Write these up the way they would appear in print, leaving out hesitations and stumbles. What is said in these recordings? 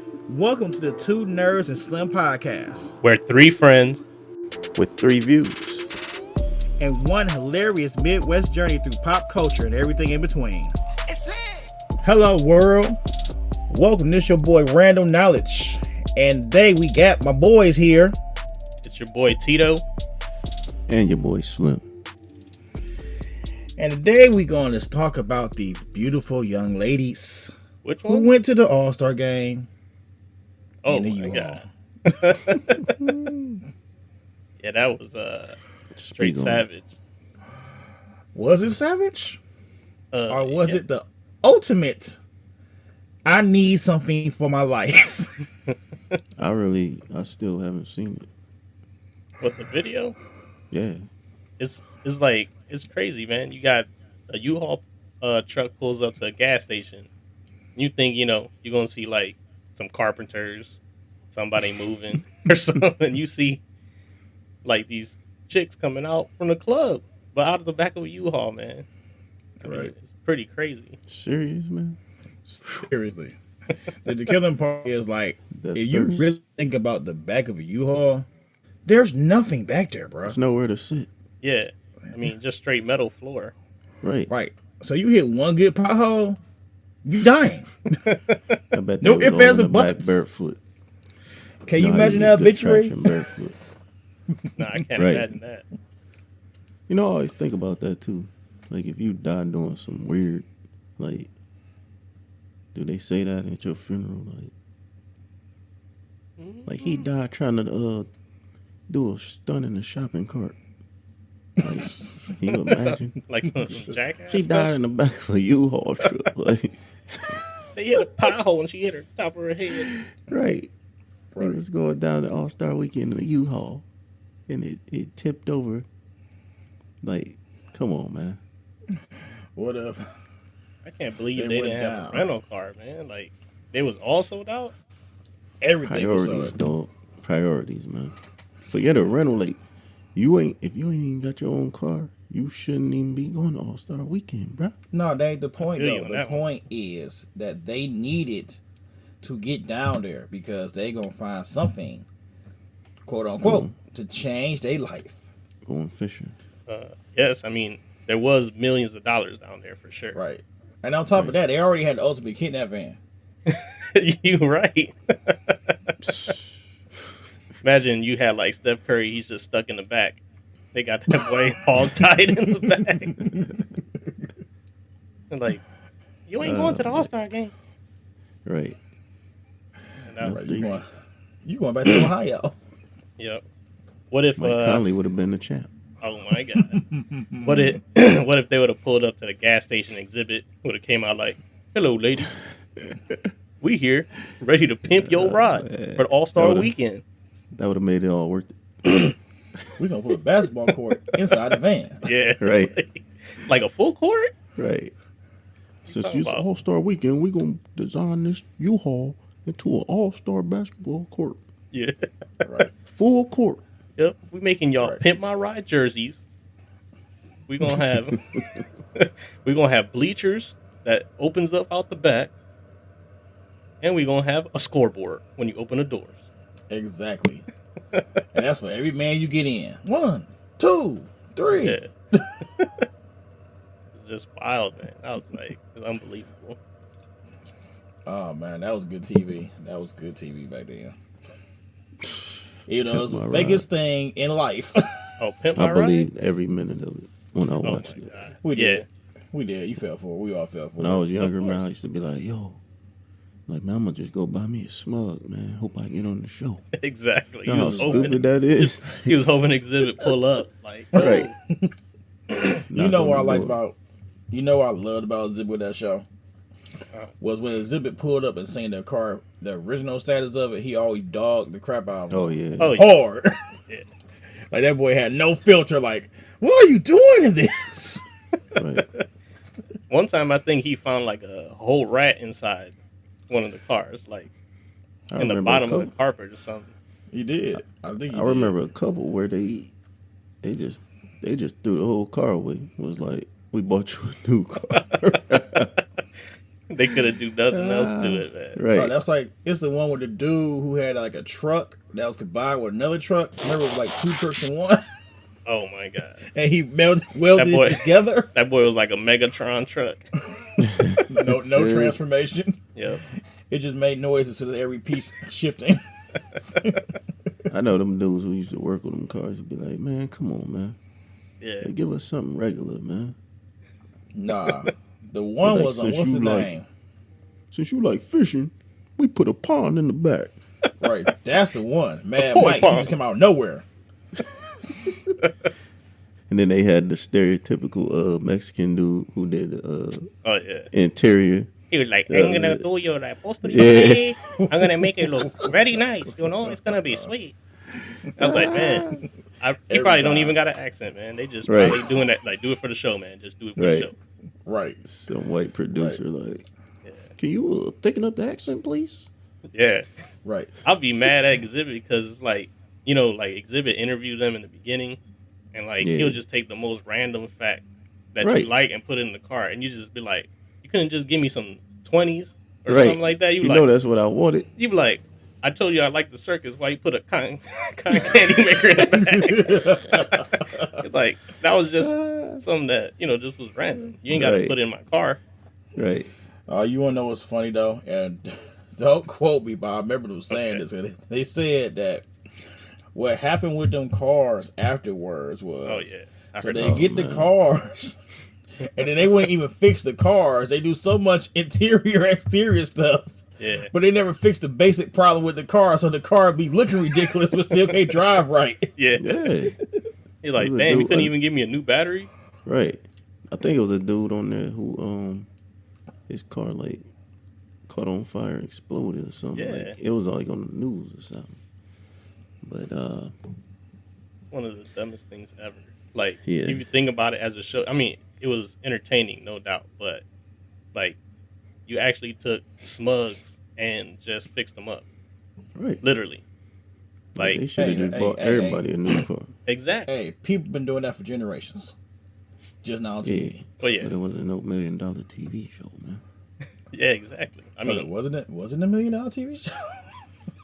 Welcome to the Two Nerds and Slim podcast, We're three friends. with 3 views. and one hilarious Midwest journey through pop culture and everything in between. Hello, world. Welcome. This your boy Random Knowledge, and today we got my boys here. It's your boy Tito. And your boy Slim. And today we going to talk about these beautiful young ladies Which who one? went to the All-Star game. Oh in the my U-Haul. god. Yeah, that was straight Speak on savage. Was it savage? Or was yeah. it the ultimate, I need something for my life? I still haven't seen it. What, the video? Yeah. It's like, it's crazy, man. You got a U-Haul truck pulls up to a gas station. You think, you're gonna see like some carpenters, somebody moving or something. You see like these chicks coming out from the club, but out of the back of a U-Haul, man. I mean, Right. it's pretty crazy. Serious, man? Seriously. The killing part is like, The if you thirst. really think about the back of a U-Haul, there's nothing back there, bro. There's nowhere to sit. Yeah. I mean, just straight metal floor. Right. Right. So you hit one good pothole, you dying. I bet No they was ifs, all ands, in or the back buts. barefoot. Can you Know how imagine get that good obituary? traction barefoot. No, I can't Right. imagine that. You know, I always think about that too. Like, if you die doing some weird, like, do they say that at your funeral? Like he died trying to do a stunt in a shopping cart. Like, can you imagine? Like some jackass. She stuff. died in the back of a U-Haul truck. Like, They hit a pothole and she hit her top of her head. right. They Right. was going down the All-Star Weekend in a U-Haul, and it tipped over. Like, come on, man. What if? I can't believe They they went didn't have down. a rental car, man. Like, they was all sold out. Everything was Priorities, sold. dog. Priorities, man. Forget a rental. Like, if you ain't even got your own car, you shouldn't even be going to All-Star Weekend, bruh. No, that ain't the point, I feel you though. on The that one. point is that they needed to get down there because they going to find something, quote unquote, to change their life. Going fishing. Yes, I mean, there was millions of dollars down there for sure. Right. And on top of that, they already had the ultimate kidnap van. You right. Imagine you had like Steph Curry, he's just stuck in the back. They got that boy all tied in the back. And like, you ain't going to the All-Star game. Right. And that- Right. You going back to Ohio. Yep. What if Mike Conley would have been the champ. oh my god. What if what if they would have pulled up to the gas station exhibit, would have came out like, "Hello, lady. We here, ready to pimp your ride for the All-Star would've- weekend." That would have made it all worth it. We're going to put a basketball court inside the van. Yeah. Right. Like a full court? Right. Since talking it's about? All-Star Weekend, we're going to design this U-Haul into an All-Star basketball court. Yeah. Right. Full court. Yep. We making y'all Right. pimp my ride jerseys. We gonna have we gonna have bleachers that opens up out the back, and we gonna have a scoreboard when you open the doors. Exactly. And that's for every man you get in. 1, 2, 3. Yeah. It's just wild, man. I was like, it's unbelievable. Oh, man, that was good TV. That was good TV back then. You know, it was the Pimp My fakest thing in life. Oh, pimp my I ride. believed every minute of it when I Oh watched my it. god. We Yeah. did. We did. You fell for it. We all fell for When it. I was younger, Of man, I course. used to be like, yo, like, man, I'm going to just go buy me a smug, man. Hope I get on the show. Exactly. You know how stupid that is? He was hoping Exhibit pull up. Like, Right. You know what I liked about, you know what I loved about Exhibit with that show? Was when Exhibit pulled up and seen the car, the original status of it, he always dogged the crap out of him. Oh, yeah. oh yeah. Hard. Yeah. Like that boy had no filter, like, what are you doing in this? Right. One time, I think he found like a whole rat inside one of the cars, like I in the remember a bottom of couple- the carpet or something. He did. I think he I did. remember a couple where they just threw the whole car away. Was like, we bought you a new car. They couldn't do nothing else to it, man. Oh, Right. that's like it's the one with the dude who had like a truck that was combined with another truck. Remember, it was like 2 trucks in one, Oh my god, and he that welded boy, it together. that boy was like a Megatron truck. No transformation. Yep. It just made noises to every piece shifting. I know them dudes who used to work with them cars would be like, man, come on, man. Yeah. Like, give us something regular, man. Nah, the one Like, was on since what's you the like- name? Since you like fishing, we put a pond in the back. Right, that's the one. Mad Boy, Mike, he Pong. just came out of nowhere. And then they had the stereotypical Mexican dude who did the Oh yeah. interior. He was like, I'm gonna do your like poster Yeah. today. I'm gonna make it look very nice. You know, it's gonna be sweet. I was like, man, he Every probably don't time. even got an accent, man. They just Right. probably doing that, like, do it for the show, man. Just do it for Right. the show. Right, Some white producer like, Yeah. can you thicken up the accent, please? Yeah. right. I'll be mad at Exhibit because it's like, you know, like Exhibit interviewed them in the beginning, and like Yeah. he'll just take the most random fact that Right. you like and put it in the car, and you just be like, you couldn't just give me some 20s or Right. something like that. You You know like, that's what I wanted. you be like, I told you I like the circus. Why you put a cotton candy maker in the bag? Like that was just something that just was random. You ain't got to Right. put it in my car. Right. You want to know what's funny though, and don't quote me, but I remember them saying Okay. this. They said that what happened with them cars afterwards was, Oh yeah, I so heard they that. get the man. cars, and then they wouldn't even fix the cars. They do so much interior, exterior stuff, Yeah, but they never fix the basic problem with the car. So the car be looking ridiculous, but still can't drive right. yeah. Yeah. He's like, There's a damn, you dude- couldn't even give me a new battery. Right. I think it was a dude on there who his car like caught on fire, exploded or something. Yeah. Like, it was like on the news or something. But One of the dumbest things ever. Like, Yeah. if you think about it as a show, I mean, it was entertaining, no doubt, but like, you actually took smugs and just fixed them up, right. literally. Like, Like, they should have Hey, just hey, bought hey, everybody a new car. exactly. Hey, people been doing that for generations. Just now on Yeah. TV. Well, yeah, But it wasn't no $1 million TV show, man. yeah, exactly. I mean, wasn't it $1 million TV show?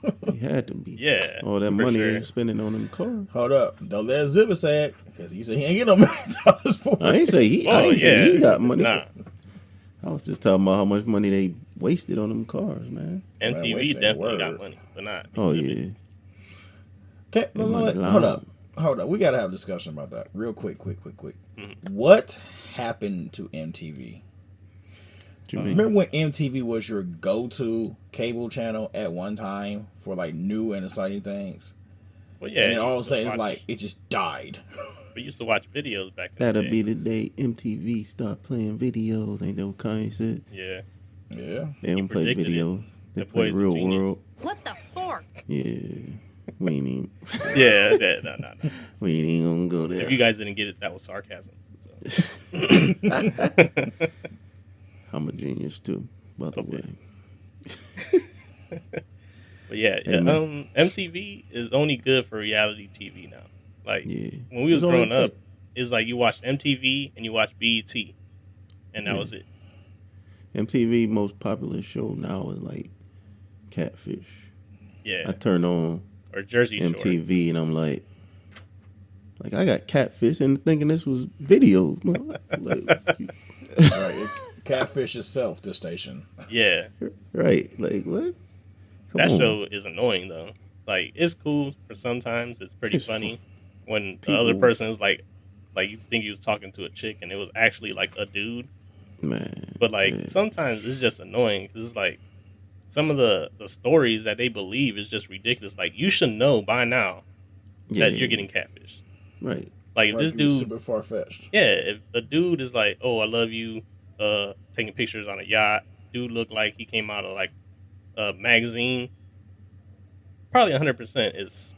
It had to be. yeah, All that for money sure. they spending on them cars. Hold up, don't let Zipper say it because he said he ain't get no $1 million for it. I ain't say he. I Oh, ain't say yeah. he got money. Nah, I was just talking about how much money they wasted on them cars, man. MTV wasting definitely word. got money, but not. Oh Exhibit. yeah. Okay, They money hold lying. up. We gotta have a discussion about that real quick. Mhm. What happened to MTV? What you mean? Remember when MTV was your go-to cable channel at one time for like new and exciting things, Well, yeah. and then you all of a used to sudden it's watch- like it just died. we used to watch videos back in That'll the be day. the day MTV start playing videos. Ain't that what Kanye said? Yeah, Yeah, They don't play predicted it. videos. They That play boy's a real genius. world. What the fork? Yeah. We ain't even, yeah, no. we ain't even gonna go there. If you guys didn't get it, that was sarcasm. So. I'm a genius too, by the Okay. way. But yeah, Hey, MTV is only good for reality TV now. Like Yeah. when we was It's all growing it up, it's like you watched MTV and you watched BET, and that Yeah. was it. MTV most popular show now is like Catfish. Yeah, I turn on or Jersey Shore. MTV and I'm like I got Catfish and thinking this was videos. Like, all right. Catfish itself, this station. Yeah, right? Like what? Come that on. show is annoying though. Like it's cool for sometimes. It's pretty It's funny when the people- other person is like you think he was talking to a chick and it was actually like a dude. Man. But like yeah. sometimes it's just annoying because it's like some of the stories that they believe is just ridiculous. Like you should know by now that you're getting catfished. right. Like if Right, this he was dude, super far fetched. yeah, if a dude is like, "Oh, I love you," taking pictures on a yacht, dude look like he came out of like a magazine. Probably 100% is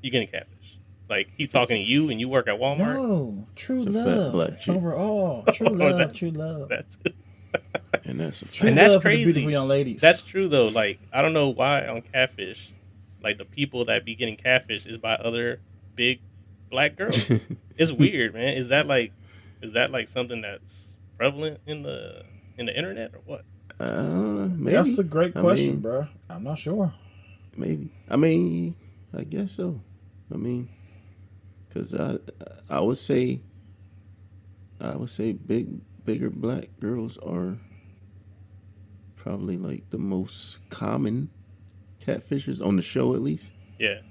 you getting catfished. Like he's talking to you and you work at Walmart. No, true It's a fat love black chick. overall. True love, true love. That's And that's a True And that's love for the crazy. beautiful young ladies. That's true though. Like I don't know why on Catfish, like the people that be getting catfish is by other big black girls. It's weird, man. Is that like something that's prevalent in the internet or what? Maybe. That's a great question, bro. I'm not sure. Maybe. I mean, I guess so. I mean, because I would say bigger black girls are probably like the most common catfishers on the show, at least. Yeah.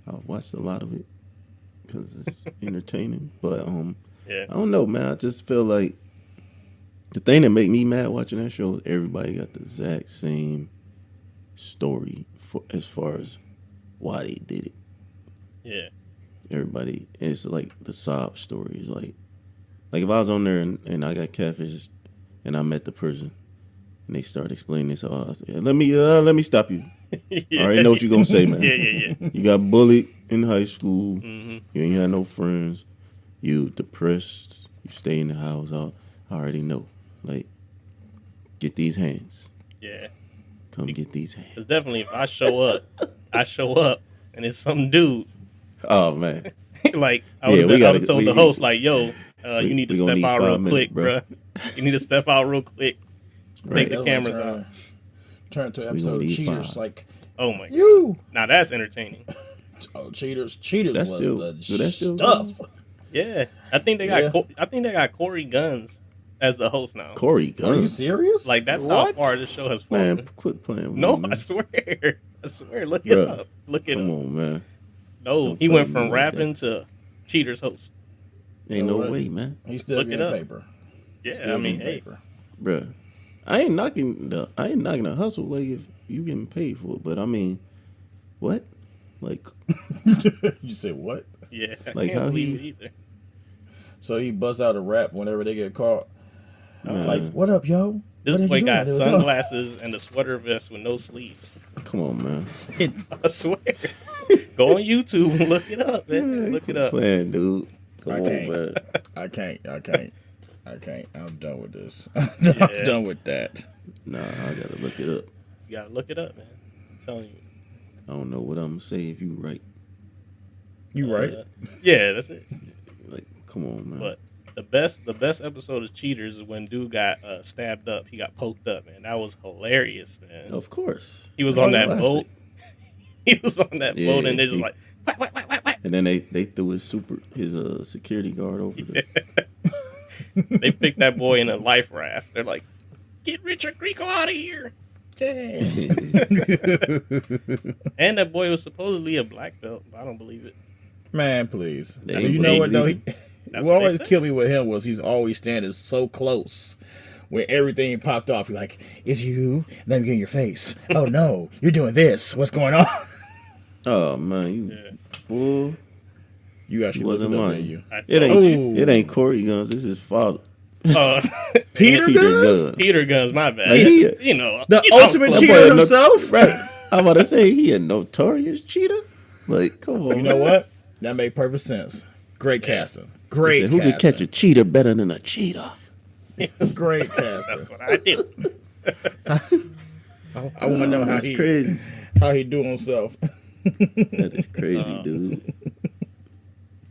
I've watched a lot of it because it's entertaining. But Yeah. I don't know, man. I just feel like the thing that make me mad watching that show is everybody got the exact same story as far as why they did it. Yeah. Everybody, it's like the sob stories. Like if I was on there and I got catfished and I met the person and they start explaining this, I said, let me stop you. Yeah. I already know what you're gonna say, man. Yeah. You got bullied in high school. Mm-hmm. You ain't had no friends. You depressed. You stay in the house. I already know. Like, get these hands. Yeah. Come get these hands. Because definitely, if I show up, and it's some dude. Oh man. Like I would have told the host, like, "Yo, you need to step out real quick, bro. You need to step out real quick. Take the cameras off." Turn to episode of Cheaters. 5. Like, oh my God. Now that's entertaining. Oh, Cheaters was the stuff. Yeah, I think they got Corey Guns as the host now. Corey Guns? Are you serious? Like that's how far this show has fallen. Man, quit playing with me, man. I swear. Look it up. Come on, man. No, he went from rapping to Cheaters host. Ain't no way, man. He's still getting paper. Yeah, I mean, hey, bruh. I ain't knocking the hustle. Like if you getting paid for it, but I mean, what? Like, you said what? Yeah, like how he either. So he busts out a rap whenever they get caught. Like, what up, yo? This boy got sunglasses and a sweater vest with no sleeves. Come on, man. I swear. Go on YouTube and look it up, man. Look it up. Playing, dude. Come on, man. I can't. I'm done with this. I'm done with that. Nah, I gotta look it up. You gotta look it up, man. I'm telling you. I don't know what I'm gonna say if you right. You right? Yeah, that's it. Like, come on, man. But the best episode of Cheaters is when dude got stabbed up. He got poked up, man. That was hilarious, man. Of course. He was on that boat. He was on that boat, and they just like, whack. And then they threw his security guard over there. They picked that boy in a life raft. They're like, get Richard Grieco out of here. And that boy was supposedly a black belt. I don't believe it. Man, please. You know what though? What always killed me with him was he's always standing so close. When everything popped off, you're like, "It's you." Let me get in your face. Oh no, you're doing this. What's going on? Oh man, fool. You actually wasn't mine. It ain't Corey Guns. This is his father. Peter Guns. Peter Guns. My bad. Like the ultimate cheater himself. Right. I'm about to say he a notorious cheater. Like, come on. You know what? That made perfect sense. Great casting. Great. Who could catch a cheater better than a cheater? Great casting. That's what I do. I want to know how he do himself. That is crazy, dude.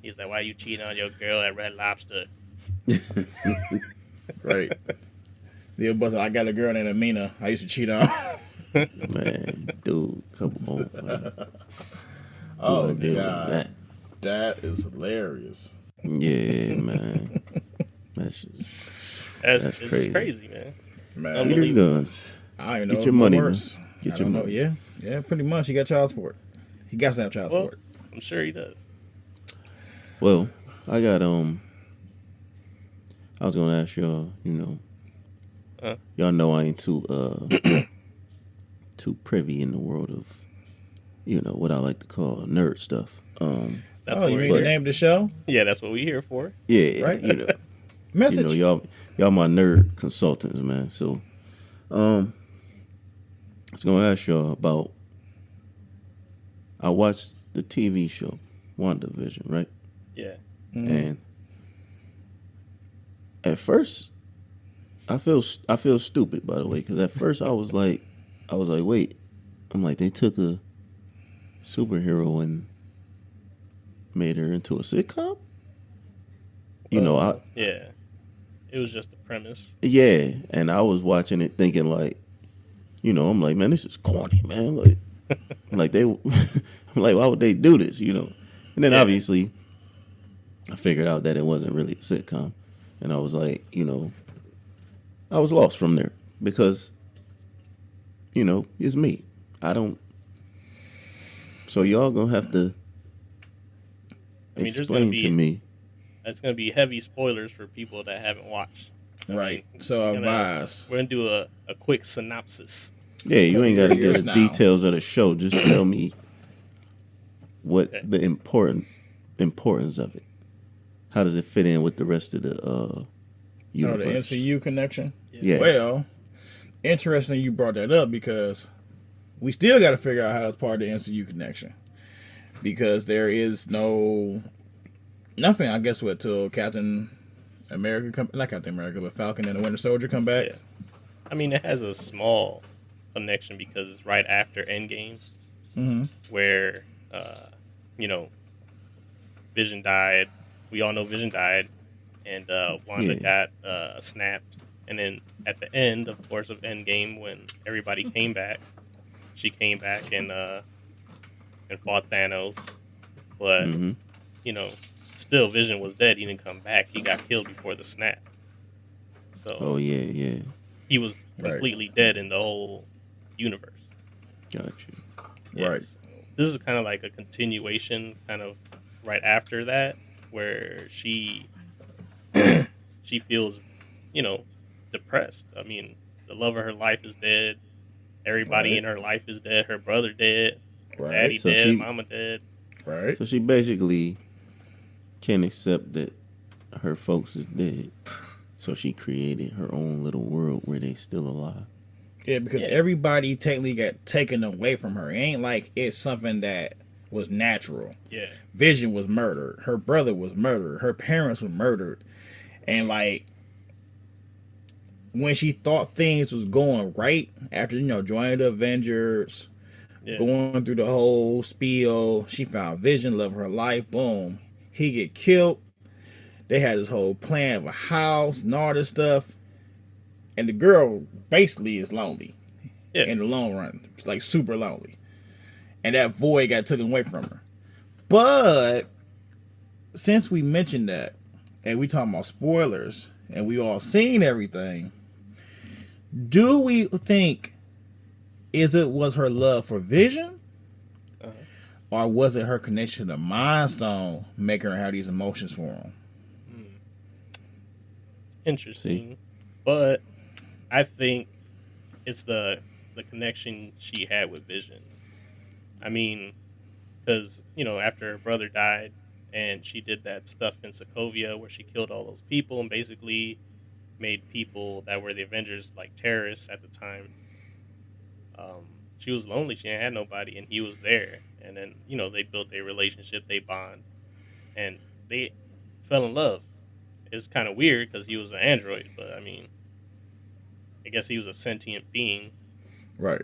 He's like, "Why you cheating on your girl at Red Lobster?" Right. The buzzer. I got a girl named Amina. I used to cheat on. Man, dude, come on, man. Oh God, that is hilarious. Yeah, man. That's crazy, man. Peter Guns. I don't know. Get your money, man. Get your money. Yeah, pretty much. He got child support. He got to have child support. I'm sure he does. Well, I got I was gonna ask y'all. Y'all know I ain't too too privy in the world of what I like to call nerd stuff. That's you mean the name of the show? Yeah, that's what we here for. Yeah, right. Message. Y'all my nerd consultants, man. So, I was gonna ask y'all about. I watched the TV show WandaVision, right? Yeah. Mm-hmm. And at first, I feel stupid, by the way, because at first I was like, wait, I'm like, they took a superhero and made her into a sitcom. Yeah. It was just the premise. Yeah, and I was watching it thinking like, I'm like, man, this is corny, man. Like, I'm like, why would they do this? And then obviously, I figured out that it wasn't really a sitcom, and I was like, I was lost from there because, it's me. I don't. So y'all gonna have to explain to me. That's gonna be heavy spoilers for people that haven't watched. Right. So advise. We're gonna do a quick synopsis. Yeah, you ain't gotta give the details of the show. Just tell me what the importance of it. How does it fit in with the rest of the universe? The MCU connection? Yeah. Well, interesting you brought that up because we still got to figure out how it's part of the MCU connection. Because there is nothing, I guess, till Captain America not Captain America, but Falcon and the Winter Soldier come back. Yeah. I mean, it has a small connection because it's right after Endgame, where Vision died. We all know Vision died, and Wanda got snapped. And then at the end, of course, of Endgame, when everybody came back, she came back and fought Thanos. But still, Vision was dead. He didn't come back. He got killed before the snap. So he was completely dead in the whole universe. Gotcha. Yes. This is kind of like a continuation, kind of right after that, where she feels, depressed. I mean, the love of her life is dead. Everybody in her life is dead. Her brother dead. Daddy dead. Mama dead. Right. So she basically can't accept that her folks is dead. So she created her own little world where they still alive. Yeah, because everybody technically got taken away from her. It ain't like it's something that was natural. Yeah. Vision was murdered. Her brother was murdered. Her parents were murdered. And like when she thought things was going right after, joining the Avengers, going through the whole spiel, she found Vision, love her life, boom. He get killed. They had this whole plan of a house and all this stuff. And the girl basically is lonely in the long run. It's like super lonely. And that void got taken away from her. But since we mentioned that, and we talking about spoilers, and we all seen everything, do we think was her love for Vision? Or was it her connection to Mind Stone making her have these emotions for him? Interesting. But I think it's the connection she had with Vision. I mean, because, after her brother died and she did that stuff in Sokovia where she killed all those people and basically made people that were the Avengers like terrorists at the time. She was lonely. She didn't have nobody, and he was there. And then, they built a relationship, they bond, and they fell in love. It's kind of weird because he was an android, but I mean, I guess he was a sentient being. Right.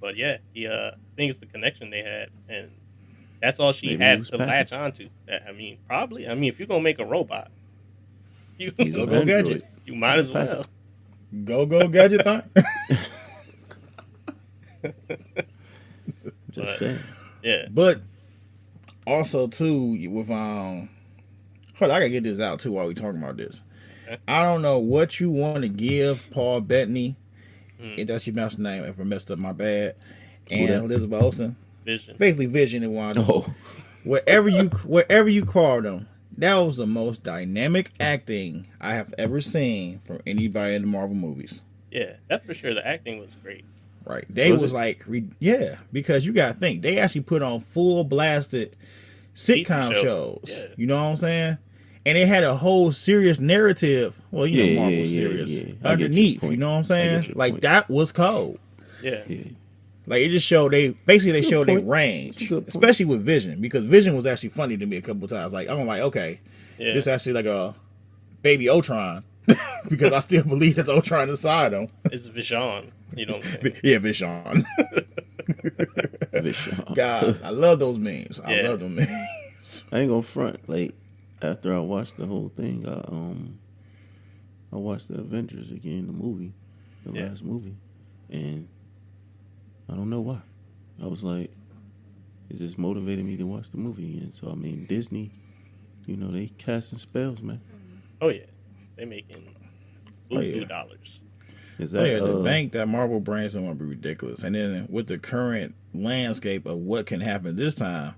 But yeah, I think it's the connection they had, and that's all she had to latch onto. I mean, probably. I mean, if you're gonna make a robot, you go gadget. You might as well go gadget thing. Just saying. Yeah. But also too with hold on, I gotta get this out too while we talking about this. Okay. I don't know what you want to give Paul Bettany. If that's your mouse name, if I messed up, my bad. And Elizabeth Olsen. Vision. Basically Vision and Wanda. Wherever you call them, that was the most dynamic acting I have ever seen from anybody in the Marvel movies. Yeah, that's for sure. The acting was great. Right. They was like, because you got to think, they actually put on full blasted sitcom shows. Yeah. You know what I'm saying? And it had a whole serious narrative. Well, Marvel's serious. Underneath, you know what I'm saying? Like, that was cold. Yeah. Like, it just showed they showed their range. Especially with Vision. Because Vision was actually funny to me a couple times. Like, I'm like, okay, this actually like a baby Ultron. Because I still believe there's Ultron inside him. It's Vision. You know what I'm saying? Yeah, Vision. God, I love those memes. I love them memes. I ain't gonna front. Like, after I watched the whole thing, I watched the Avengers again, the movie, the last movie, and I don't know why. I was like, it just motivated me to watch the movie again. So I mean, Disney, they casting spells, man. Oh yeah, they making dollars. Is that the bank that Marvel brings them will be ridiculous. And then with the current landscape of what can happen this time,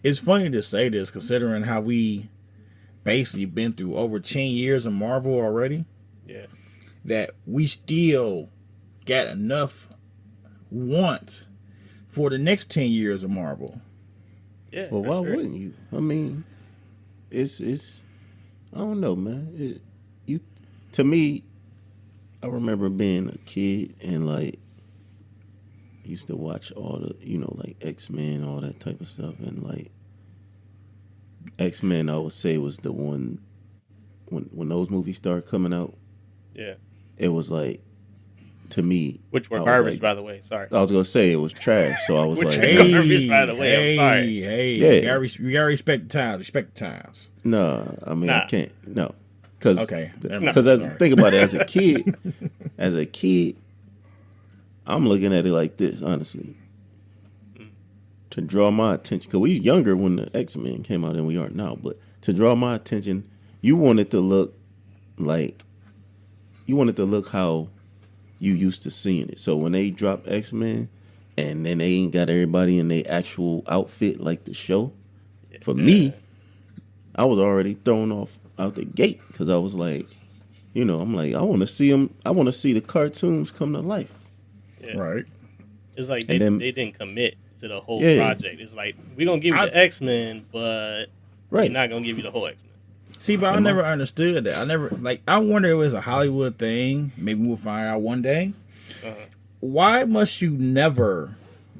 it's funny to say this considering how we basically been through over 10 years of Marvel already. Yeah. That we still got enough want for the next 10 years of Marvel. Yeah. Well, why wouldn't you? I mean, it's I don't know, man. To me, I remember being a kid and like used to watch all the, like X-Men, all that type of stuff, and like X-Men, I would say was the one when those movies started coming out. Yeah. It was like, to me, which were garbage, by the way. Sorry, I was gonna say it was trash, so I was which like, garbage, by the way. I'm sorry. Yeah, you gotta respect the times. Respect the times. No, I mean I can't. No, because think about it. As a kid, I'm looking at it like this, honestly, to draw my attention. Because we were younger when the X-Men came out than we are now, but to draw my attention, you want it to look how you used to seeing it. So when they drop X-Men and then they ain't got everybody in their actual outfit like the show, for me, I was already thrown off out the gate because I was like, I'm like, I want to see them. I want to see the cartoons come to life. Yeah. Right. It's like they didn't commit to the whole project. It's like, we're going to give you the X-Men, but we're not going to give you the whole X-Men. See, but I never understood that. I wonder if it was a Hollywood thing. Maybe we'll find out one day. Why must you never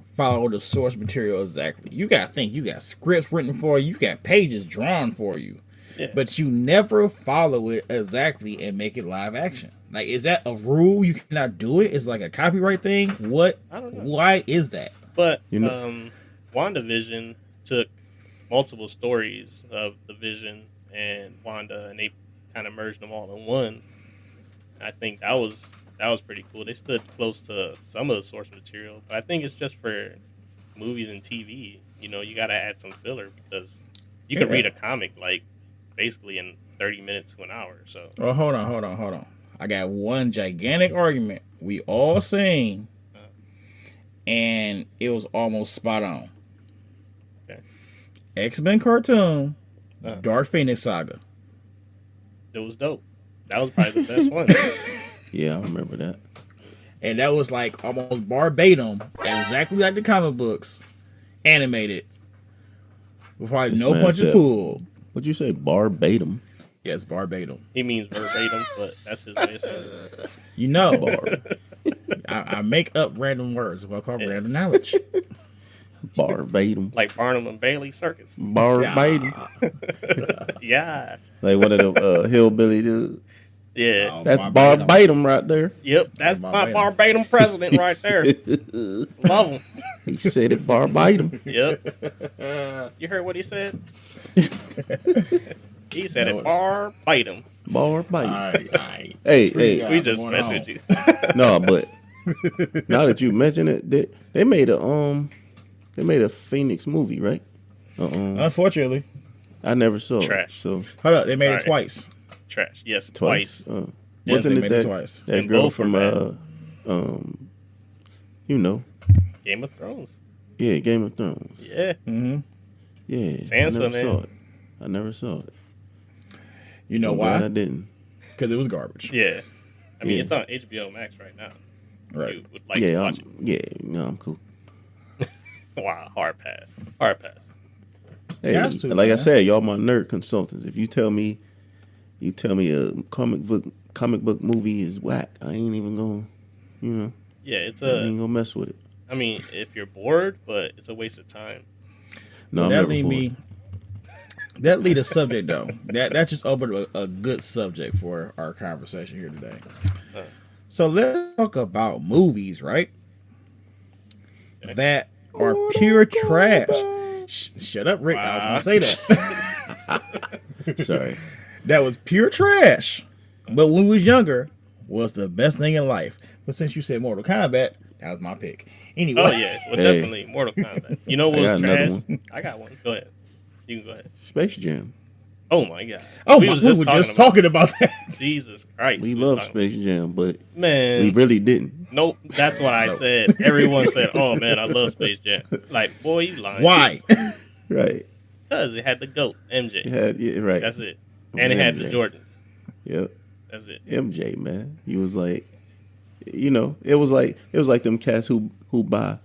follow the source material exactly? You got to think. You got scripts written for you. You got pages drawn for you. Yeah. But you never follow it exactly and make it live action. Like, is that a rule? You cannot do it? It's like a copyright thing? What? I don't know. Why is that? But WandaVision took multiple stories of the Vision and Wanda, and they kind of merged them all in one. I think that was pretty cool. They stood close to some of the source material, but I think it's just for movies and TV. You got to add some filler because you can read a comic like basically in 30 minutes to an hour. So. Well, hold on. I got one gigantic argument we all seen, and it was almost spot on. Okay. X-Men cartoon. Dark Phoenix Saga. It was dope. That was probably the best one. Yeah, I remember that. And that was like almost verbatim, exactly like the comic books, animated. With probably no punches pulled. What'd you say, verbatim? Yes, verbatim. He means verbatim, but that's his way of saying it. I make up random words. What I call random knowledge. Verbatim. Like Barnum and Bailey Circus. Verbatim. Yes. Like one of them hillbilly dudes. Yeah. That's verbatim right there. Yep. That's my verbatim president right there. Love him. He said it verbatim. Yep. You heard what he said? He said it verbatim. Verbatim. All right. Hey. We just mess with you. No, but now that you mention it, they made a Phoenix movie, right? Unfortunately, I never saw Trash. it. So hold up, they made it twice. Trash. Yes, twice. Yes, they made it twice. That girl from Game of Thrones. Yeah, Game of Thrones. Yeah. Mm-hmm. Yeah. Sansa, man. I never saw it. You know why? I didn't. Because it was garbage. Yeah. I mean, it's on HBO Max right now. Right. You would like to watch it. Yeah, no, I'm cool. Wow, hard pass. Hey, like I said, y'all my nerd consultants. If you tell me a comic book movie is whack, I ain't even gonna, Yeah, I ain't gonna mess with it. I mean, if you're bored, but it's a waste of time. No, I'm never bored. That lead a subject though. That just opened a good subject for our conversation here today. So let's talk about movies, right? Okay. That are pure trash. Shut up, Rick. Wow. I was gonna say that. Sorry. That was pure trash. But when we was younger, was the best thing in life. But since you said Mortal Kombat, that was my pick. Anyway. Oh yeah, well definitely Mortal Kombat. You know what was trash? One. I got one. Go ahead. You can go ahead. Space Jam. Oh my god. We were just talking about that. Jesus Christ. We love Space Jam, but man, we really didn't. Nope. That's what I said. Everyone said, "Oh man, I love Space Jam." Like, boy, you lying. Why? Right. Because it had the GOAT, MJ. Right. That's it. And it had the Jordan. Yep. That's it. MJ, man. He was like, it was like them cats who buy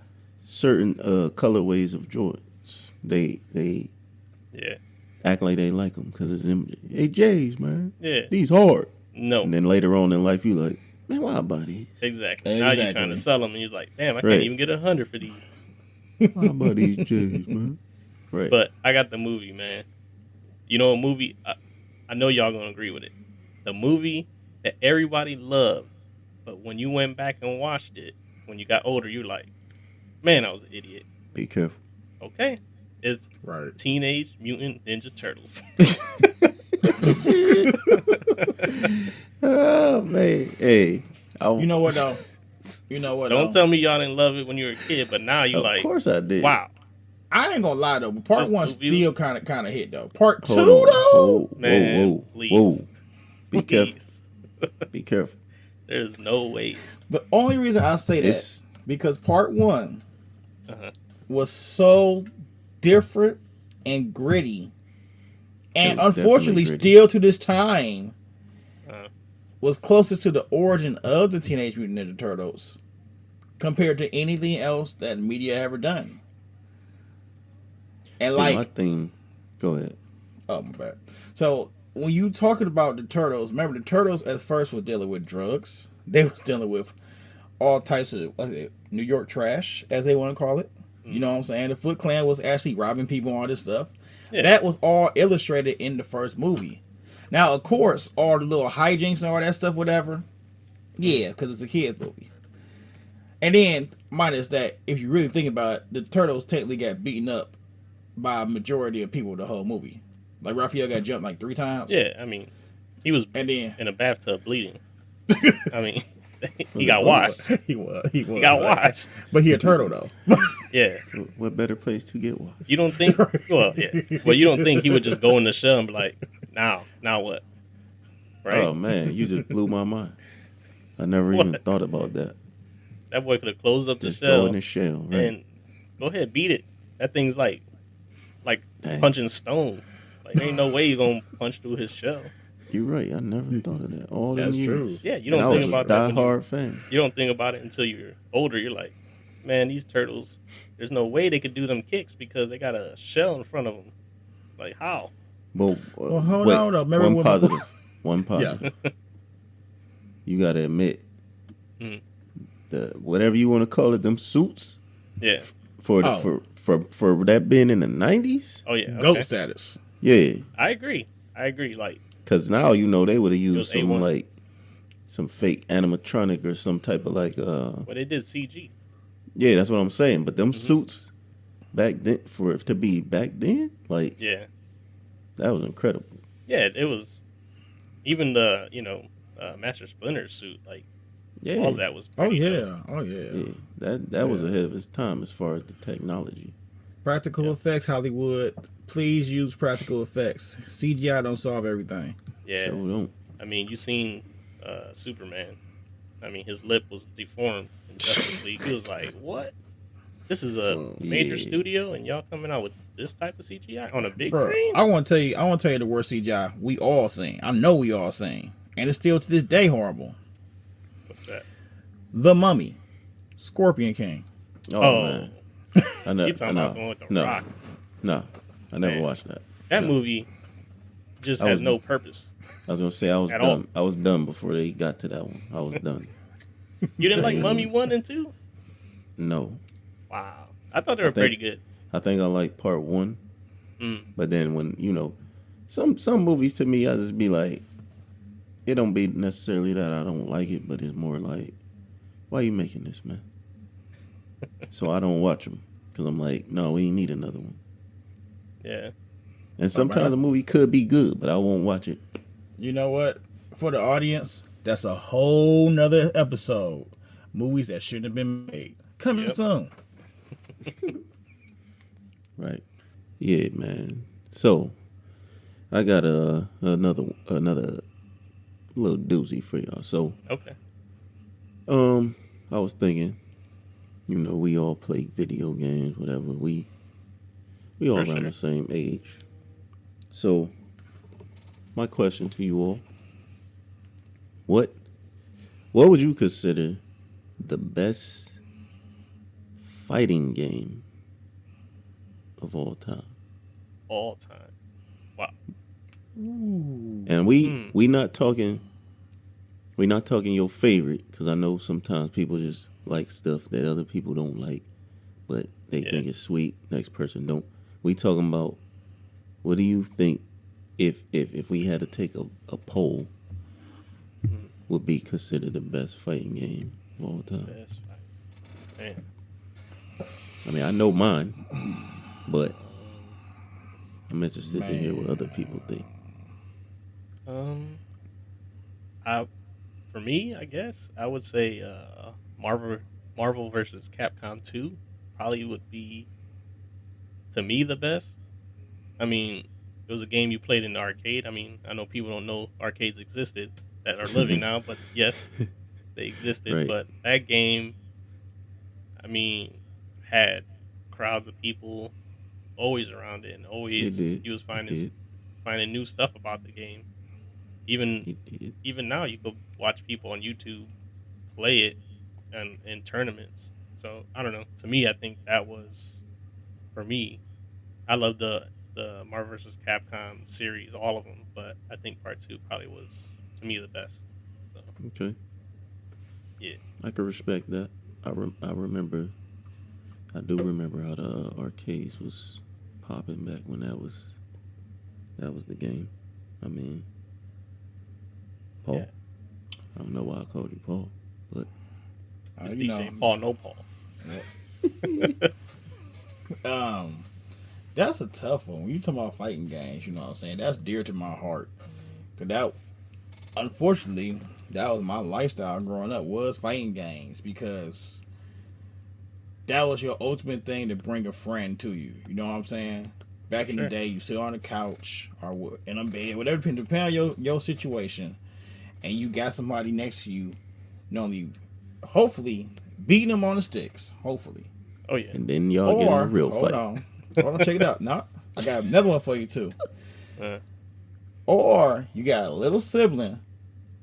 certain colorways of Jordans. They act like they like them because it's MJ. Hey, J's, man. Yeah. These hard. No. And then later on in life, you like, man, why I buy these? Exactly. Now you're trying to sell them, and you're like, damn, I can't even get 100 for these. Why I buy these J's, man? Right. But I got the movie, man. You know a movie? I know y'all gonna agree with it. The movie that everybody loved, but when you went back and watched it, when you got older, you're like, man, I was an idiot. Be careful. Okay. It's right. Teenage Mutant Ninja Turtles. Oh man, hey. You know what though? Don't tell me y'all didn't love it when you were a kid, but now you like. Of course I did. Wow. I ain't gonna lie though. But part one still kind of hit though. Part two though. Whoa, please. Be careful. Be careful. There's no way. The only reason I say that because part one was so different and gritty, and unfortunately, still to this time, was closer to the origin of the Teenage Mutant Ninja Turtles compared to anything else that media ever done. And my thing, go ahead. Oh my bad. So when you talking about the Turtles, remember the Turtles at first was dealing with drugs. They was dealing with all types of New York trash, as they want to call it. You know what I'm saying? The Foot Clan was actually robbing people, all this stuff. Yeah. That was all illustrated in the first movie. Now, of course, all the little hijinks and all that stuff, whatever. Yeah, because it's a kids movie. And then, minus that, if you really think about it, the Turtles technically got beaten up by a majority of people the whole movie. Like, Raphael got jumped like 3 times. Yeah, I mean, he was in a bathtub bleeding. I mean, he got washed. He was. He got washed. But he a turtle, though. Yeah. So what better place to get washed? You don't think, well, yeah. Well, you don't think he would just go in the shell and be like, now what? Right? Oh, man, you just blew my mind. I never even thought about that. That boy could have closed up just the shell. Throw in the shell, right? And go ahead, beat it. That thing's like Dang. punching stone. Like, there ain't no way you're going to punch through his shell. You're right. I never thought of that. All That's years. true. Yeah, you don't think about that. I was a diehard fan. You don't think about it until you're older. You're like, man, these turtles, there's no way they could do them kicks because they got a shell in front of them. Like, how? Well, hold on. Remember one positive. One positive. Yeah. You got to admit, the whatever you want to call it, them suits. Yeah. For that being in the 90s. Oh yeah. Okay. GOAT status. Yeah. I agree. Like, because now they would have used some fake animatronic or some type of Well, they did CG. Yeah, that's what I'm saying. But them suits back then, for it to be back then, yeah, that was incredible. Yeah, it was. Even the Master Splinter suit, all of that was. Oh yeah. Yeah, that was ahead of its time as far as the technology. Practical effects, Hollywood. Please use practical effects. CGI don't solve everything. Yeah, sure don't. I mean, you seen Superman. I mean, his lip was deformed in Justice League. He was like, "What? This is a major studio, and y'all coming out with this type of CGI on a big screen?" I want to tell you the worst CGI we all seen. I know we all seen, and it's still to this day horrible. What's that? The Mummy, Scorpion King. Oh man, you talking about going with the Rock? No, I never watched that. That movie just has no purpose. I was gonna say I was done. I was done before they got to that one. I was done. You didn't like Mummy 1 and 2? No. Wow, I thought they were pretty good. I think I like part 1, but then when some movies to me, I just be like, it don't be necessarily that I don't like it, but it's more like, why are you making this, man? So I don't watch them because I'm like, no, we ain't need another one. Yeah. And sometimes a movie could be good, but I won't watch it. You know what? for the audience, that's a whole nother episode. Movies that shouldn't have been made. Coming soon. Right. Yeah, man. So I got another little doozy for y'all. So okay. I was thinking, we all play video games, whatever. We all around the same age. So my question to you all: what would you consider the best fighting game of all time? All time. Wow. Ooh. And we not talking your favorite, because I know sometimes people just like stuff that other people don't like, but they think it's sweet. Next person don't. We talking about, what do you think if we had to take a poll, would be considered the best fighting game of all time? Best fight. Man. I mean, I know mine, but I'm interested to hear what other people think. For me, I guess I would say Marvel versus Capcom 2 probably would be, to me, the best. I mean, it was a game you played in the arcade. I mean, I know people don't know arcades existed that are living now, but yes, they existed. Right. But that game, I mean, had crowds of people always around it, and always you was finding new stuff about the game. Even now, you could watch people on YouTube play it and in tournaments. So I don't know. To me, I think that was, for me, I love the Marvel vs. Capcom series, all of them. But I think Part 2 probably was, to me, the best. So, okay. Yeah. I can respect that. I do remember how the arcades was popping back when that was the game. I mean, Paul. Yeah. I don't know why I called you Paul, but it's DJ Paul, no Paul. That's a tough one. When you talk about fighting games, you know what I'm saying? That's dear to my heart. Cause unfortunately, that was my lifestyle growing up, was fighting games, because that was your ultimate thing to bring a friend to you. You know what I'm saying? Back in the day, you sit on the couch or in a bed, whatever, depending on your situation, and you got somebody next to you, normally, hopefully, beating them on the sticks. Hopefully. Oh, yeah. And then y'all get in a real fight. Hold on, check it out. No, I got another one for you, too. Or you got a little sibling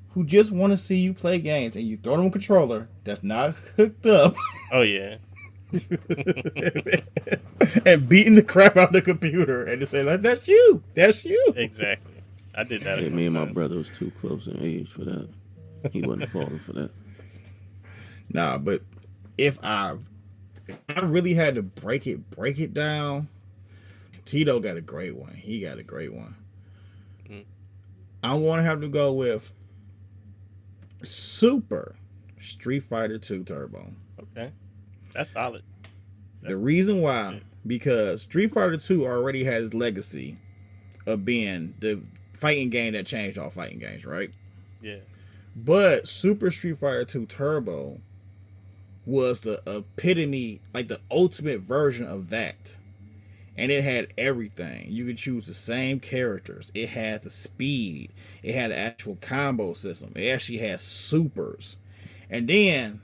who just want to see you play games, and you throw them a controller that's not hooked up. Oh, yeah. And beating the crap out of the computer and to say, like, that's you. Exactly. I did that. Yeah, me and my brother was too close in age for that. He wasn't falling for that. Nah, but if I really had to break it down, Tito got a great one. He got a great one. I want to have to go with Super Street Fighter 2 Turbo. Okay. That's solid. The reason why, because Street Fighter 2 already has legacy of being the fighting game that changed all fighting games, right? Yeah. But Super Street Fighter 2 Turbo was the epitome, like the ultimate version of that. And it had everything. You could choose the same characters. It had the speed. It had the actual combo system. It actually had supers. And then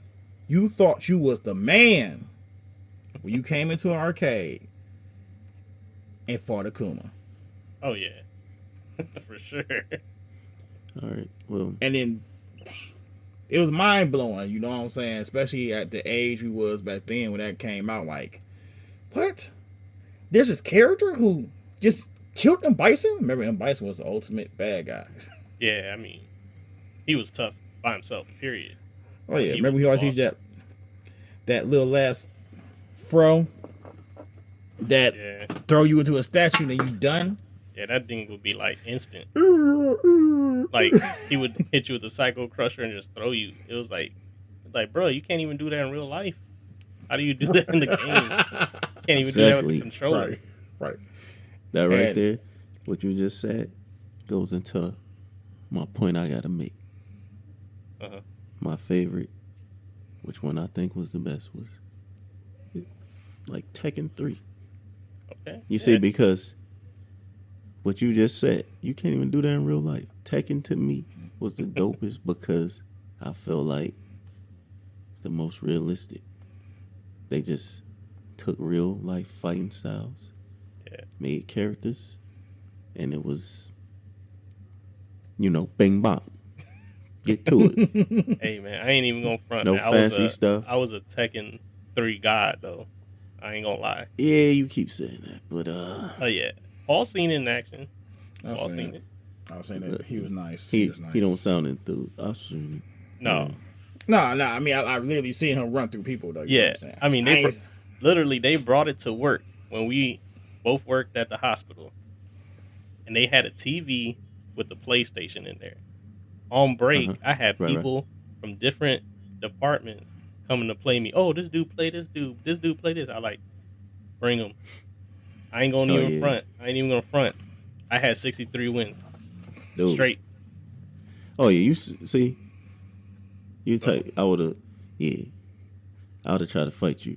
you thought you was the man when you came into an arcade and fought Akuma. Oh, yeah. For sure. All right. Well. And then it was mind blowing, you know what I'm saying? Especially at the age we was back then when that came out. Like, what? There's this character who just killed M. Bison? Remember, M. Bison was the ultimate bad guy. Yeah, I mean, he was tough by himself, period. Oh, yeah. Remember, he always used that little last fro that throw you into a statue and then you done? Yeah, that thing would be like instant. Like, he would hit you with a Psycho Crusher and just throw you. It was like, bro, you can't even do that in real life. How do you do that in the game? Can't even do that with the controller. Right. That right there, what you just said, goes into my point I gotta make. Uh-huh. My favorite, which one I think was the best, was like Tekken 3. Okay. You see, because what you just said, you can't even do that in real life. Tekken to me was the dopest because I feel like it's the most realistic. They just took real life fighting styles, made characters, and it was, bing bong. Get to it. Hey man, I ain't even gonna front. No man. fancy stuff. I was a Tekken 3 god though. I ain't gonna lie. Yeah, you keep saying that, but Oh yeah, Paul seen it in action. I've seen it. He was nice. He was nice. He don't sound enthused. I've seen it. No. No. I mean, I literally seen him run through people though. You know what I'm saying? I mean, they brought it to work when we both worked at the hospital, and they had a TV with the PlayStation in there. On break, I had people from different departments coming to play me. Oh, this dude play this dude. This dude play this. I like, bring him. I ain't gonna even front. I ain't even gonna front. I had 63 wins. Dude. Straight. Oh yeah, you see, you type. I would have tried to fight you.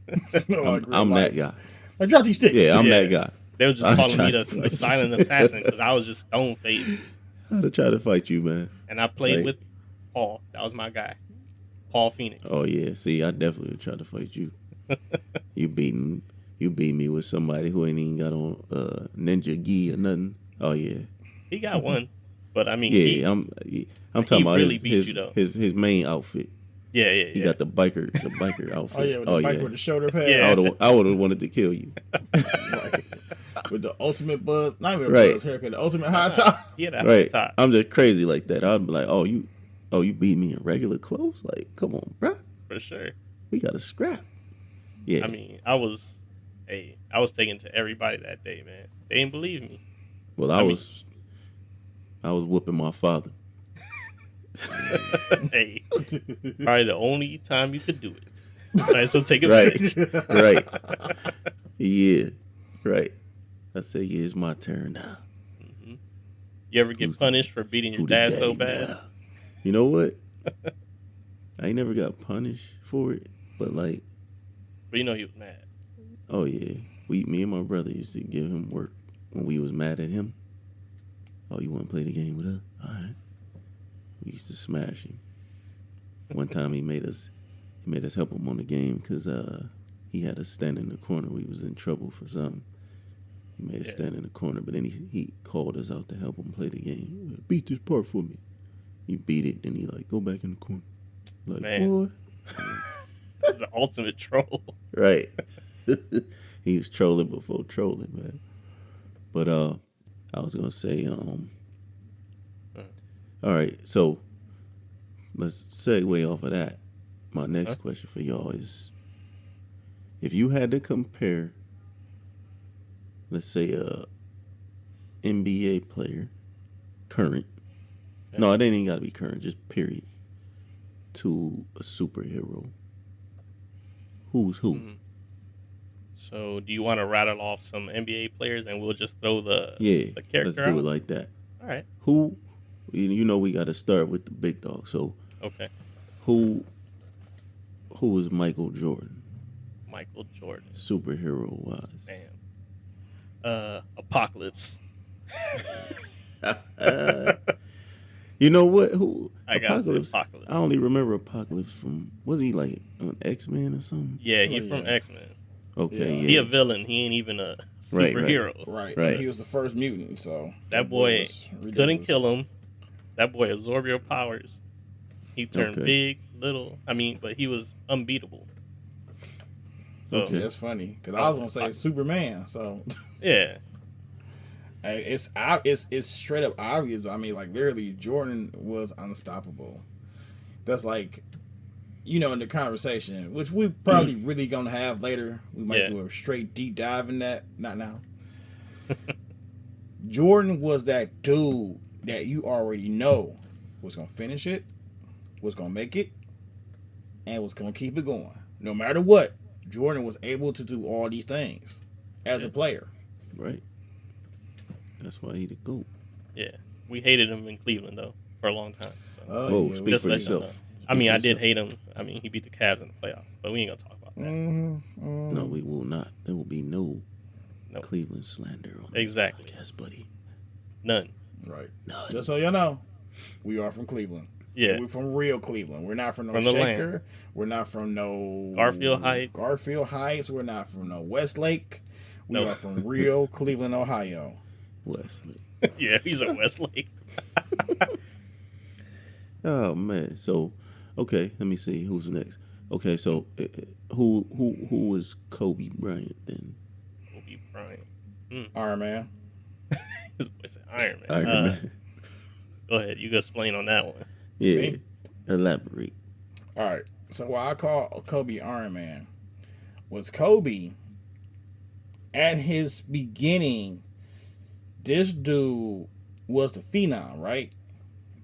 I'm that guy. I dropped these sticks. Yeah, I'm that guy. They were just calling me the silent assassin because I was just stone faced. I'd have tried to fight you, man. And I played with Paul. That was my guy, Paul Phoenix. Oh yeah, see, I definitely would try to fight you. You beat me with somebody who ain't even got on ninja gi or nothing. Oh yeah, he got one, but I mean, I'm talking about really beat you though. His main outfit. Yeah. He got the biker outfit. Oh yeah, with the biker with the shoulder pads. Yeah. I would have wanted to kill you. With the ultimate buzz, not even buzz haircut, the ultimate high top. Yeah, that high top. I'm just crazy like that. I'd be like, oh you beat me in regular clothes? Like, come on, bro. For sure. We got to scrap. Yeah. I mean, I was taken to everybody that day, man. They didn't believe me. Well, I was whooping my father. Hey, probably the only time you could do it. Might as well take advantage. Right. Yeah. Right. I say, yeah, it's my turn now. Mm-hmm. You ever get punished for beating your dad so bad? Now? You know what? I ain't never got punished for it, but like. But you know he was mad. Oh yeah, me and my brother used to give him work when we was mad at him. Oh, you want to play the game with us? All right. We used to smash him. One time he made us help him on the game because he had us stand in the corner. We was in trouble for something. He made us stand in the corner, but then he called us out to help him play the game. Beat this part for me. He beat it, then he like, go back in the corner. Like, man. Boy. The ultimate troll. Right. He was trolling before trolling, man. But I was gonna say, all right, so let's segue off of that. My next question for y'all is, if you had to compare, let's say, a NBA player, current, no, it ain't even got to be current, just period, to a superhero, who's who? Mm-hmm. So, do you want to rattle off some NBA players, and we'll just throw the character let's do it like that. All right. Who? You know we got to start with the big dog. So, okay. Who is Michael Jordan? Michael Jordan. Superhero wise. Damn. Apocalypse. You know what? Who? I got Apocalypse. I only remember Apocalypse from. Was he like an X-Men or something? Yeah, he's from X-Men. Okay, He a villain. He ain't even a superhero. Right. He was the first mutant, so that boy couldn't kill him. That boy absorbed your powers. He turned big, little. I mean, but he was unbeatable. So that's funny because I was gonna say Superman. So yeah, it's straight up obvious. I mean, like literally, Jordan was unstoppable. That's like, in the conversation, which we probably really gonna have later. We might do a straight deep dive in that. Not now. Jordan was that dude that you already know was gonna finish it, was gonna make it, and was gonna keep it going. No matter what, Jordan was able to do all these things as a player. Right. That's why he the GOAT. Yeah. We hated him in Cleveland though for a long time. So. Oh, yeah, speak for let you know. yourself. I mean, I did yourself. hate him. I mean, he beat the Cavs in the playoffs, but we ain't gonna talk about that. No, we will not. There will be no No. Cleveland slander on Exactly. this podcast, buddy. None. Right. None. Just so you know, we are from Cleveland. Yeah. And we're from real Cleveland. We're not from no From the Shaker. land. We're not from no Garfield Heights. Garfield Heights. We're not from no Westlake. We No. are from real Cleveland, Ohio. Wesley. Yeah, he's a Westlake. Oh man. So, okay. Let me see who's next. Okay. So, who was Kobe Bryant then? Kobe Bryant. Iron Man. His boy said Iron Man. Iron Man. Go ahead. You go explain on that one. Yeah. Me? Elaborate. All right. So what I call Kobe Iron Man was Kobe at his beginning. This dude was the phenom, right?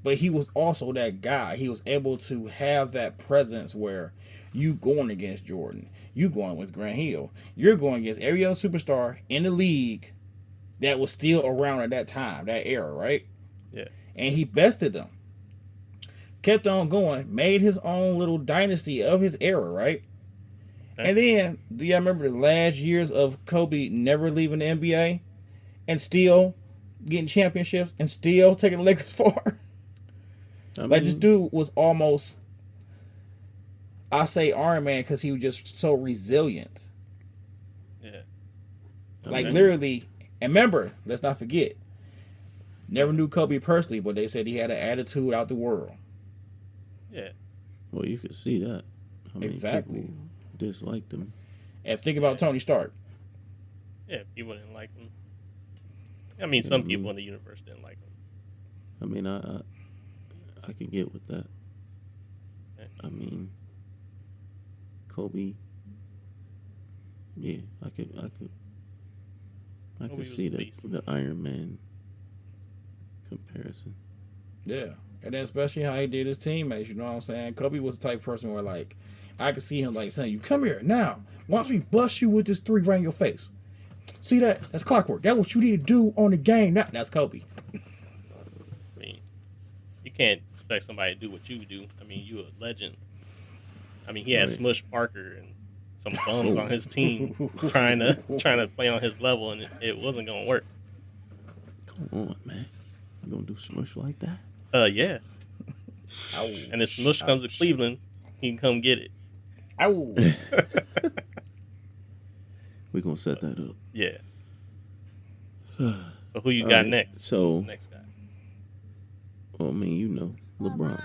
But he was also that guy. He was able to have that presence where you going against Jordan, you going with Grant Hill, you're going against every other superstar in the league that was still around at that time, that era, right? Yeah. And he bested them. Kept on going, made his own little dynasty of his era, right? Okay. And then, do y'all remember the last years of Kobe never leaving the NBA and still getting championships and still taking the Lakers far? Like, this dude was almost, I say Iron Man because he was just so resilient. Yeah. Like, literally, and remember, let's not forget, never knew Kobe personally, but they said he had an attitude out the world. Yeah. Well, you could see that. How many Exactly. people disliked him. And think about Tony Stark. Yeah, people didn't like him. I mean, some people in the universe didn't like him. I mean, I could get with that. Okay. I mean, Kobe. Yeah, I could Kobe was see a beast. the Iron Man comparison. Yeah. And then especially how he did his teammates, you know what I'm saying? Kobe was the type of person where, like, I could see him, like, saying, you come here, now, watch me bust you with this three right in your face. See that? That's clockwork. That's what you need to do on the game. Now, that's Kobe. I mean, you can't expect somebody to do what you do. I mean, you a legend. I mean, he had Right. Smush Parker and some bums on his team trying to play on his level, and it wasn't gonna work. Come on, man. You gonna do smush like that? Yeah. Ouch. And if Smush comes to Cleveland, he can come get it. Ow. We're gonna set that up. Yeah. So who you All got right, next? so- Who's the next guy? Well, I mean, you know, LeBron.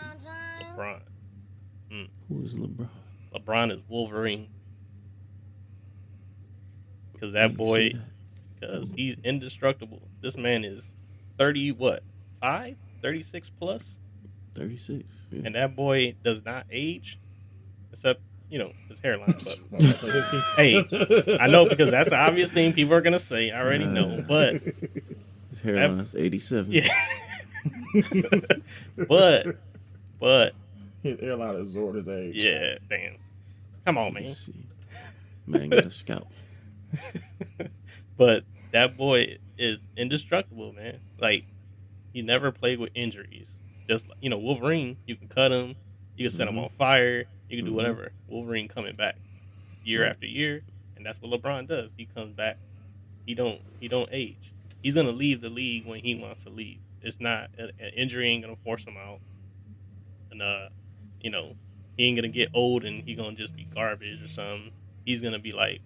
LeBron. Who is LeBron? LeBron is Wolverine. Because How that you boy, say that? because he's indestructible. This man is 30, what, 5? 36 plus? 36. Yeah. And that boy does not age, except, you know, his hairline. But Well, hey, I know because that's the obvious thing people are going to say. I already know. But, His hairline's 87. yeah. but, his airline absorbed his age. yeah, damn. Come on, man. Let's see. Man got a scout. But that boy is indestructible, man. Like, he never played with injuries. Just, you know, Wolverine, you can cut him, you can set him on fire, you can do whatever. Wolverine coming back year after year, and that's what LeBron does. He comes back. He don't age. He's gonna leave the league when he wants to leave. It's not an injury ain't gonna force him out, and you know, he ain't gonna get old and he gonna just be garbage or something. He's gonna be like,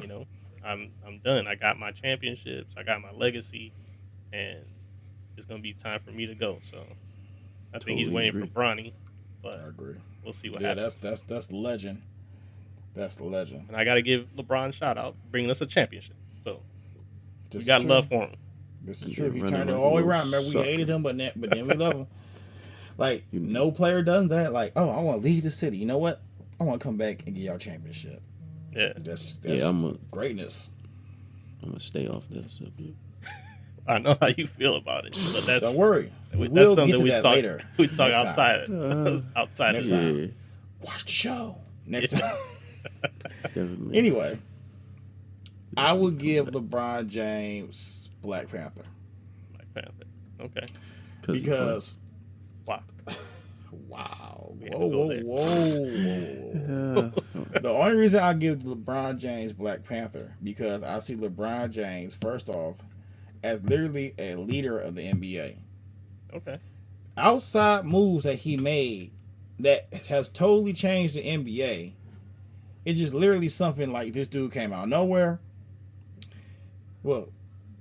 you know, I'm done. I got my championships. I got my legacy, and it's gonna be time for me to go. So I think he's Totally waiting agree. for Bronny, but I agree. we'll see what Yeah, happens. that's the legend. That's the legend. And I got to give LeBron a shout out, bringing us a championship. So This we got is love true. for him. This is Yeah, true. He running turned it like a all the way little around. Remember, we sucker. hated him, but then we love him. Like, no player does that. Like, oh, I want to leave the city. You know what? I want to come back and get y'all championship. Yeah, That's Yeah, I'm greatness. gonna stay off that subject. I know how you feel about it, but that's Don't worry. that's We'll get something to we that talk later. we talk Next time. outside outside Next of time. Yeah, Watch the show next time. definitely. Anyway, I would give LeBron James Black Panther. Black Panther. Okay. Because wow. Wow. We Whoa, whoa, whoa, whoa, whoa. The only reason I give LeBron James Black Panther because I see LeBron James, first off, as literally a leader of the NBA. Okay. Outside moves that he made that has totally changed the NBA. It's just literally something like this dude came out of nowhere. Well,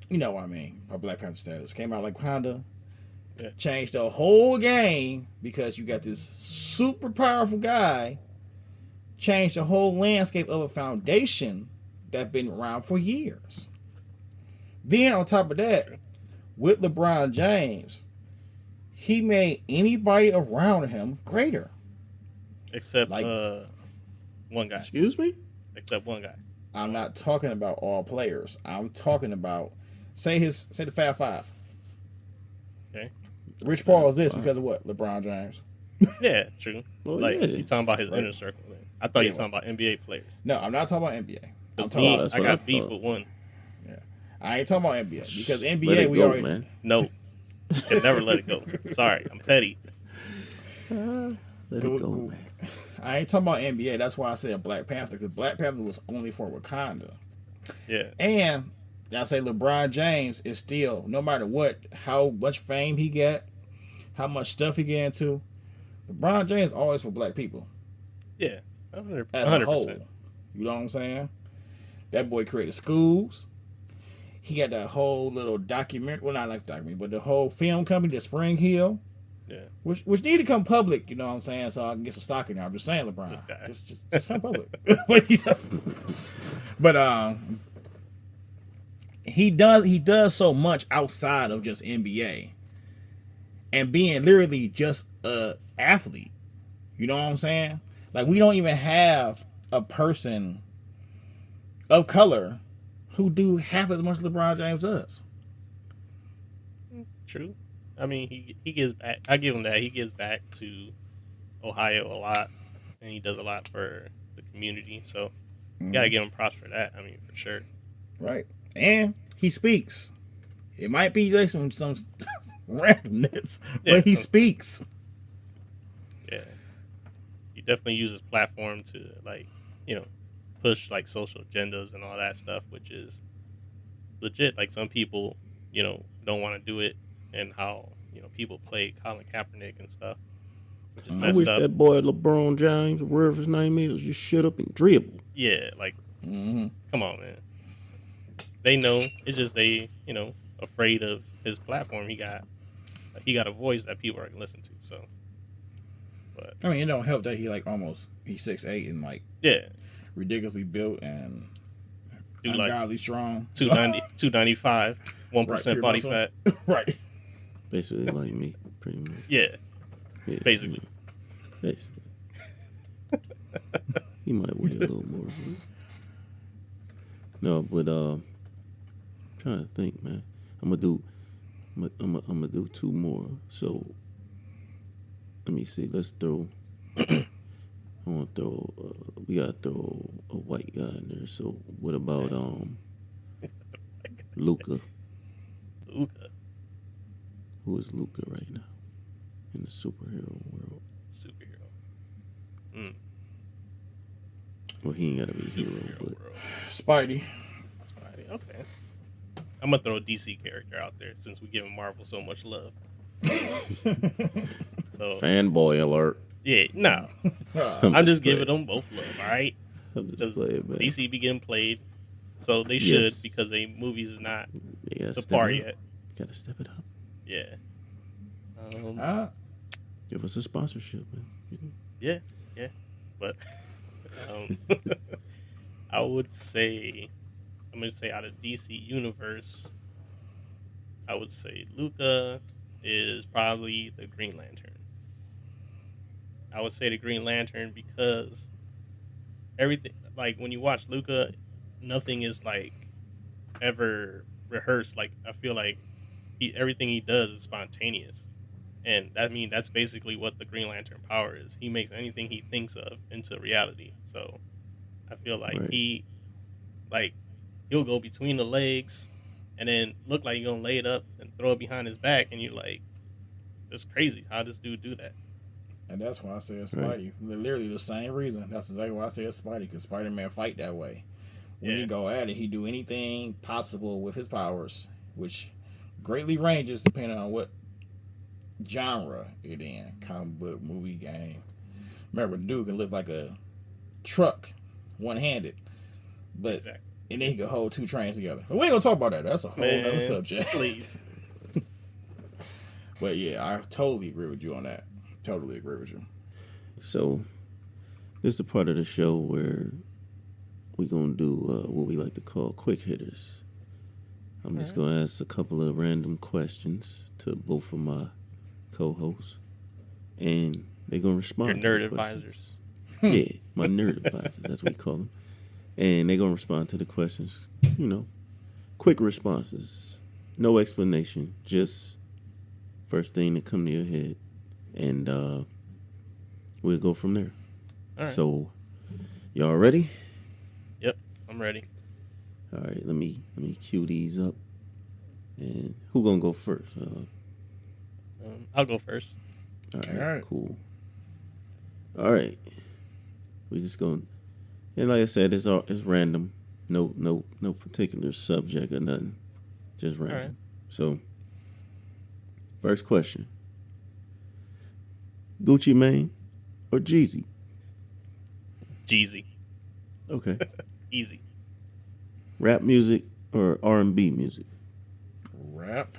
you know what I mean by Black Panther status. Came out like Wakanda. Yeah. Changed the whole game because you got this super powerful guy. Changed the whole landscape of a foundation that's been around for years. Then on top of that, True. with LeBron James, he made anybody around him greater. Except Like, one guy. Excuse me? Except one guy. I'm not talking about all players. I'm talking about say the Fab Five. Okay. Rich Paul is this because of what? LeBron James. Yeah, true. Well, like yeah. you talking about his Right. inner circle. Then. I thought you were talking about NBA players. No, I'm not talking about NBA. I'm Because talking about, that's I what got I beef thought. with one. I ain't talking about NBA because NBA Let it we go, already man. No. Can never let it go. Sorry, I'm petty. Let it Cool, go, cool. man. I ain't talking about NBA. That's why I said Black Panther because Black Panther was only for Wakanda. Yeah. And I say LeBron James is still, no matter what, how much fame he got, how much stuff he get into, LeBron James always for black people Yeah. as a whole. 100%. You know what I'm saying? That boy created schools. He got that whole little documentary, well, not like documentary, but the whole film company, the Spring Hill, Yeah. which need to come public. You know what I'm saying? So I can get some stock in there. I'm just saying, LeBron, This guy. just come public. but, you know, but he does so much outside of just NBA and being literally just a athlete. You know what I'm saying? Like we don't even have a person of color who do half as much as LeBron James does. True. I mean, he gives back. I give him that. He gives back to Ohio a lot, and he does a lot for the community. So, you gotta give him props for that. I mean, for sure. Right. And he speaks. It might be like some randomness, Yeah, but he speaks. Yeah. He definitely uses platform to push like social agendas and all that stuff, which is legit. Like some people, don't want to do it, and how people play Colin Kaepernick and stuff, which is I messed wish up. that boy LeBron James, wherever his name is, just shut up and dribble. Yeah, like come on, man. They know it's just they afraid of his platform. He got a voice that people are gonna listen to. So, but I mean, it don't help that he's 6'8" and yeah, ridiculously built and do ungodly strong. 295, 1% pure body muscle. fat. Right. Basically like me, pretty much. Yeah, Yeah, basically. Basically. He might weigh a little more. No, but trying to think, man. I'm gonna do two more. So let me see. Let's throw. I want to throw. We gotta throw a white guy in there. So what about Luca? Luca, Who is Luca right now in the superhero world? superhero. Well, he ain't gotta be a hero, but Bro. Spidey. Spidey. Okay. I'm gonna throw a DC character out there since we giving Marvel so much love. So fanboy alert. yeah, no, I'm just giving them both love. All right, because DC be getting played, so they should because they movies is not the par yet. Gotta step it up. Yeah. Give us a sponsorship, man. Yeah, but I would say, I'm gonna say out of DC universe, I would say Luca is probably the Green Lantern. I would say the Green Lantern because everything, like when you watch Luca, nothing is like ever rehearsed. Like I feel like everything he does is spontaneous, and that's basically what the Green Lantern power is. He makes anything he thinks of into reality. So I feel like he'll go between the legs and then look like you're gonna lay it up and throw it behind his back, and you're like, it's crazy how this dude do that. And that's why I said Spidey. Right. Literally the same reason. That's exactly why I said Spidey, because Spider-Man fight that way. When he Yeah, go at it, he do anything possible with his powers, which greatly ranges depending on what genre it in. Comic book, movie, game. Remember, dude can lift like a truck, one-handed, but exactly. and then he can hold two trains together. But we ain't gonna talk about that. That's a whole other Man, subject. please. But yeah, I totally agree with you on that. Totally agree with you. So this is the part of the show where we gonna do what we like to call quick hitters. I'm just gonna ask a couple of random questions to both of my co-hosts, and they're gonna respond. Your to nerd the questions. advisors. Yeah, my nerd advisors. That's what we call them. And they're gonna respond to the questions. You know, quick responses, no explanation, just first thing that come to your head, and we'll go from there. All right. So, y'all ready? Yep, I'm ready. All right, let me cue these up. And who gonna go first? I'll go first. All All right. cool. All right, we just going, and like I said, it's random. No particular subject or nothing. Just random. All right. So, first question: Gucci Mane or Jeezy? Jeezy. Okay. Easy. Rap music or R&B music? Rap.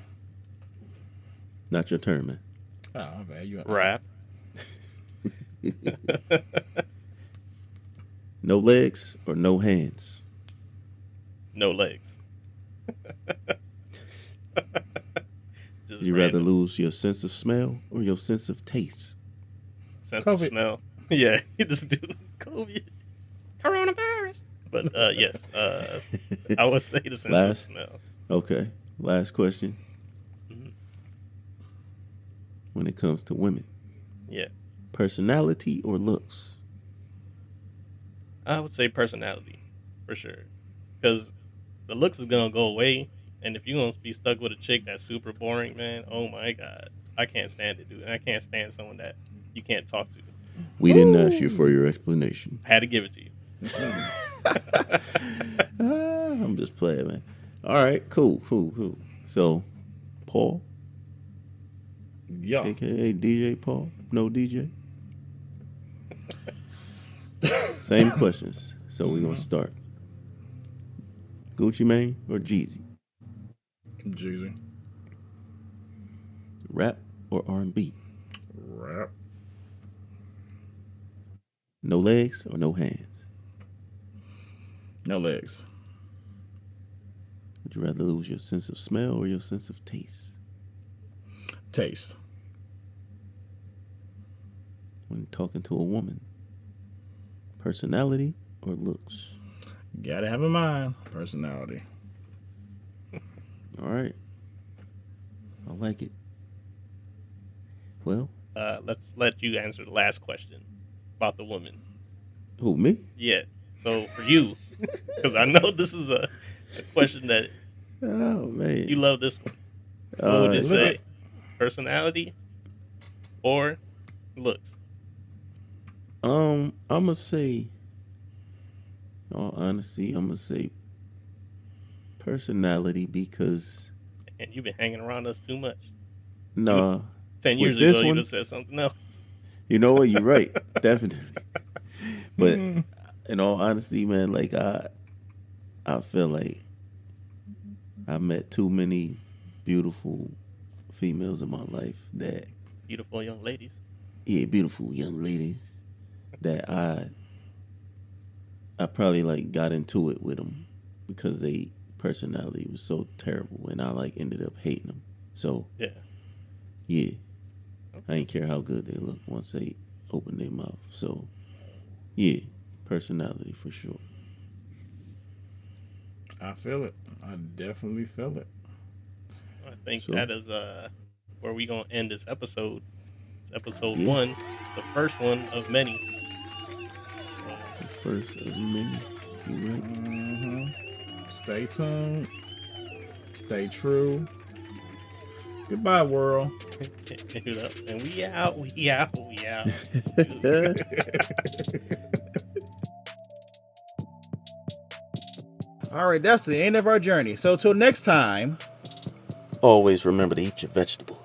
Not your turn, man. Oh, bad. You Rap. No legs or no hands? No legs. Just Would you rather random. lose your sense of smell or your sense of taste? Sense COVID. of smell. Yeah, this dude. COVID. Coronavirus. But yes, I would say the sense of smell. Okay. Last question. Mhm. When it comes to women, Yeah, personality or looks? I would say personality for sure, because the looks is gonna go away, and if you're gonna be stuck with a chick that's super boring, man, oh my god, I can't stand it, dude. And I can't stand someone that you can't talk to. We didn't ask you for your explanation. I had to give it to you. I'm just playing, man. All right, cool. So, Paul, Yeah. aka DJ Paul, no DJ. Same questions. So we're gonna start. Gucci Mane or Jeezy? Jeezy. Rap or R&B? Rap. No legs or no hands? No legs. Would you rather lose your sense of smell or your sense of taste? Taste. When talking to a woman, personality or looks? Gotta have in mind personality. All right. I like it. Well, Let's let you answer the last question about the woman. who, me? Yeah. So for you, because I know this is a question that Oh, man. you love this one. What would you Uh, say? Personality or looks? I'm gonna say, in all honesty, I'm gonna say personality because, And you've been hanging around us too much. nah, 10 with years this ago, you'd one, have said something else. you know what, you're right. Definitely. But in all honesty, man, like I feel like I met too many beautiful females in my life that, Beautiful young ladies. yeah, beautiful young ladies that I probably like got into it with them because they personality was so terrible and I like ended up hating them. So Yeah. yeah, I didn't care how good they look once they opened their mouth. So yeah, personality for sure. I feel it. I definitely feel it. I think So- that is where we going to end this episode. It's episode Yeah. 1, the first one of many. The first of many. You right? Stay tuned. Stay true. Goodbye, world. And we out. All right, that's the end of our journey. So till next time. Always remember to eat your vegetables.